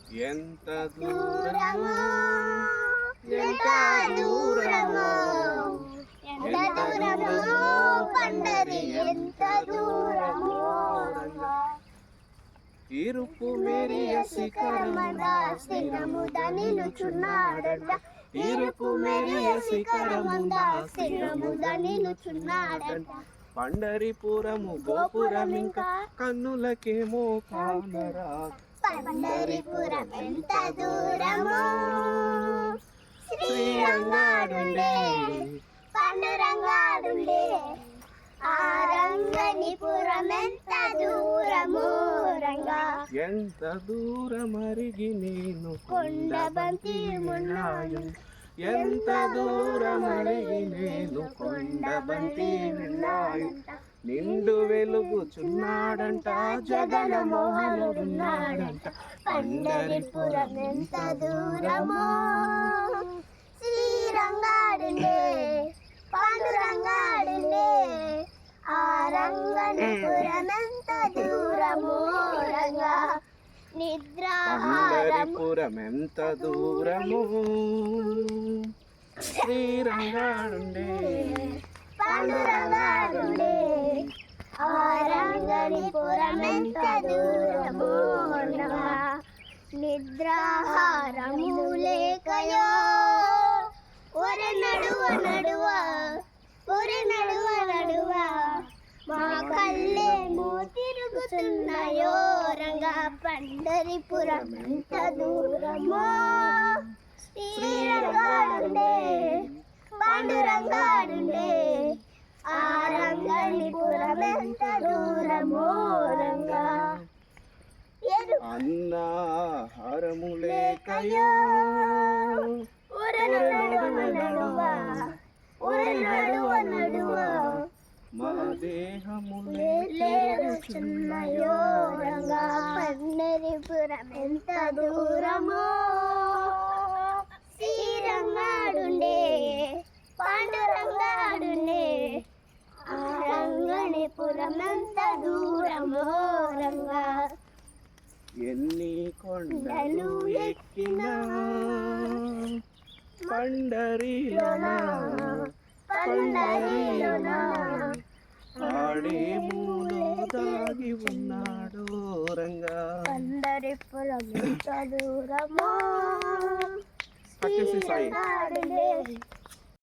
ఎంత దూరమో ఎంత దూరమో ఎంత దూరమో పండరి ఎంత దూరమో ఇరుపు మెరియ శిఖరమంద స్థిరముగా నిలుచున్నాడంట ఇరుపు మెరియ శిఖరమంద స్థిరముగా నిలుచున్నాడంట పండరిపురము గోపురం ఇంకా కన్నులకేమో కానరా పండరిపురం ఎంత దూరమో శ్రీరంగాడుండే పాండురంగాడుండే ఆ రంగనిపురం ఎంత దూరమో రంగా ఎంత దూరమరిగి నేను కొండబంతి మున్నాయం ఎంత దూరమరిగి నేను కొండబంతి విన్నాయం నిండు వెలుగుచున్నాడంట జగన మోహనుడున్నాడంట పండరిపురం ఎంత దూరమో శ్రీరంగాడుండే పాండురంగాడుండే ఆ రంగనిపురం ఎంత దూరమో రంగా పండరిపురం ఎంత దూరము శ్రీరంగాడుండే పాండురంగాడుండే ఆ రంగనిపురం ఎంత దూరమో రంగా నిద్రాహారము లేకయో ఒరే నడువ నడువ ఒరే నడువ నడువ మా కళ్ళేమో తిరుగుతున్నాయో రంగా పండరిపురం ఎంత దూరమో శ్రీరంగాడుండే పాండురంగాడుండే ఆ రంగనిపురం ఎంత దూరమో రంగా అన్నాహారము లేకయో ఒరే నడువ నడువ ఒరే నడువ నడువ మా దేహము లేచున్నాయో రంగా పండరిపురం ఎంత దూరమో శ్రీరంగాడుండే పాండురంగాడుండే ఆ రంగనిపురం ఎంత దూరమో రంగా ఎన్ని కొండలు ఎక్కినా పండరిలోనా పండరిలోనా ఆడేమూలో దాగి ఉన్నాడు రంగా పండరిపురం ఎంత దూరమో పచ్చేసి సాయి శ్రీరంగాడుండే